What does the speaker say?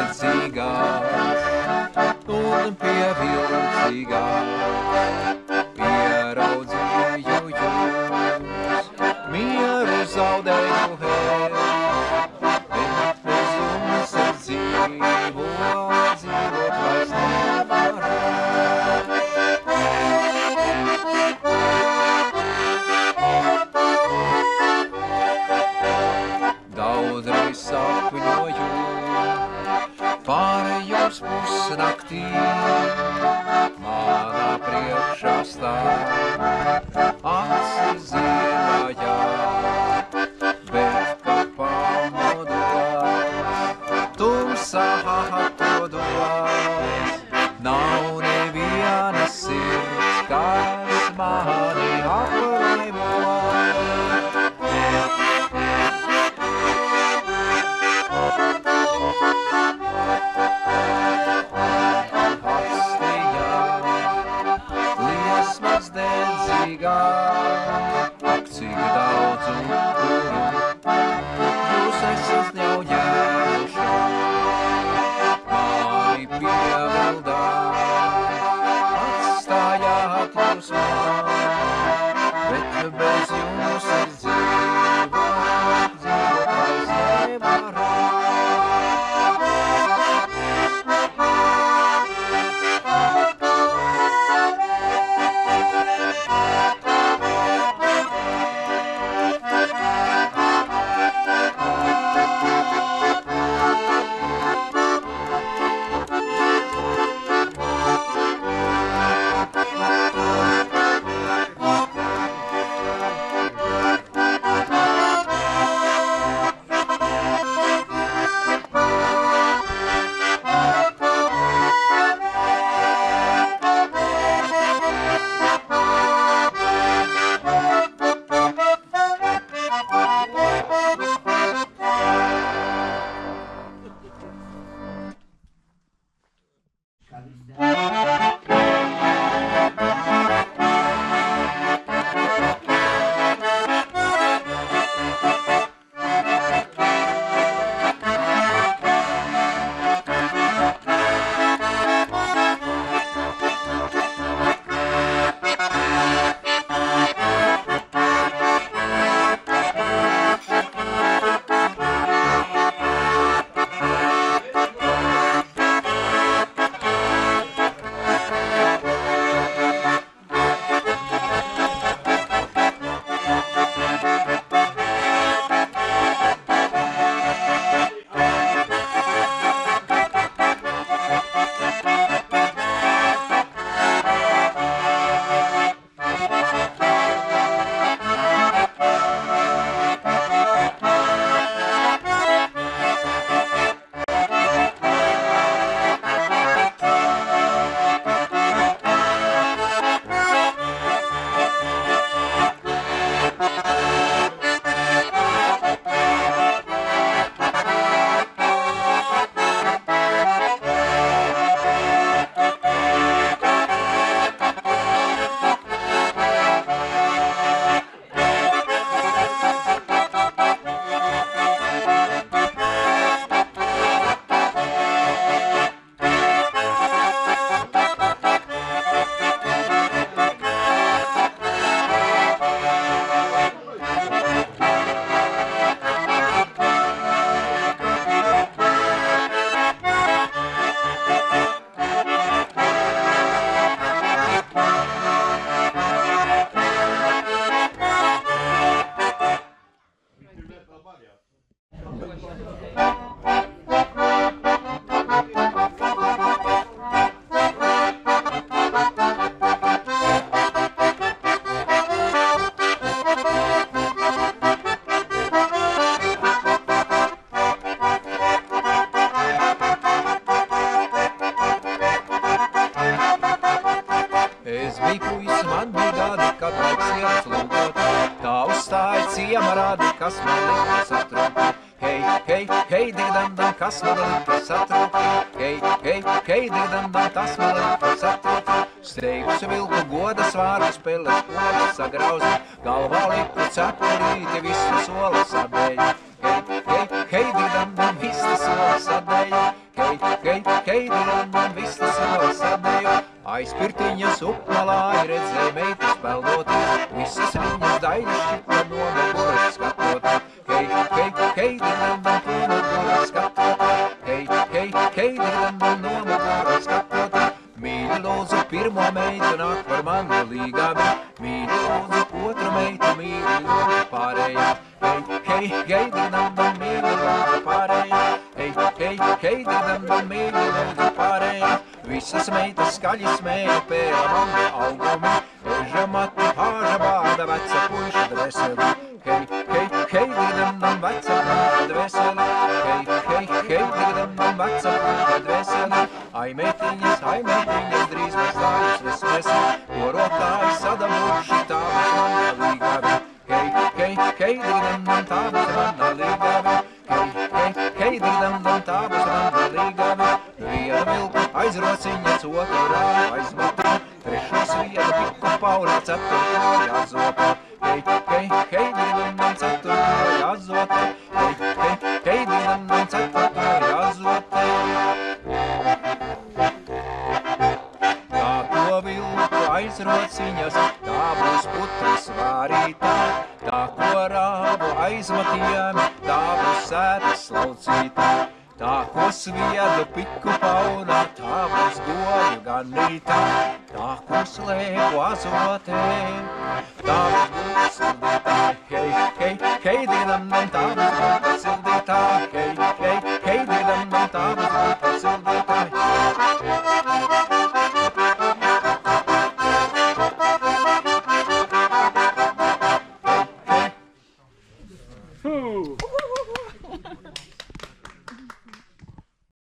dedzīgās un pievilcīgās. Pieraudzīju jūs, mieru zaudēju hei, bet bez jums es dzīvot vairs nevaru. Daudzreiz sapņoju pārējos pusnaktī, manā priekšā stāv acis zilajā, bet kad pamodos, tumsā atrodos, nav nevienas sirds, kas mani aplaivo. Ak, cik daudz upuru jūs esat jau ņēmuši, mani pievildāt, atstājāt jūs man, bet bez jums es dzīvot vairs nevaru. kas man lika satrūkt. Hei, hei, hei, digdandam, kas man lika satrūkt. Hei, hei, hei, digdandam, tas man lika satrūkt. Steigusi vilku goda svāru spēles pogas sagrauzi, galvā liku cepurīti visu sola sadēju. Hei, hei, hei, digdandam, visu sola sadēju. Hei, hei, dirdam, vistas solis sadēju. Aiz pirtiņas upmalā redzēja meitas peldoties, visas viņas daļas šķita no muguras skatoties. Hei, hei, hei, dirdam, no muguras skatoties. Hei, hei, hei, dirdam, no muguras skatoties. Mīļi lūdzu pirmo meitu nāk par mani līgābi, mīļi lūdzu otru meitu, mīļi lūdzu pārējā. Hei, hei, hei, dirdam, mīļi lūdzu pārējā. Hei, hei, hei, dirdam, mīļi lūdzu pārējā. Visas meitas skaļi smēja pēla mani augumi, eža mati, āža bāda, veca puiša dvēseli. Hei, hei, hei, dirdam, veca puiša dvēseli. Hei, hei, hei, dirdam, veca puiša dvēseli. Ai meitiņas, drīz mēs dājus nesmēsi, korotāji sadabūši tāvas manā līgāvi. Hei, hei, hei, dirdam, tāvas manā līgāvi. Hei, hei, hei, dirdam, tāvas manā līgāvi. Vienu vilku aiz rociņas, otru rāvu aiz matiņu, trešo svieda piku paurā, ceturto jāzopa. Hei, hei, hei, dirdam, ceturto jāzopa. Hei, hei, hei, dirdam, ceturto jāzopa. Tā ko vilku aiz rociņas, tā būs putras vārītā. Tā ko rāvu aiz matiem, tā būs sētas laucītā. Tā ko sviedu piku paunā, tā būs goju ganītā. Tā ko slēpu azotē, tā būs sildītā. Hei, hei, hei, dirdam, tā būs sildītā. Hei, hei, hei, dirdam, tā būs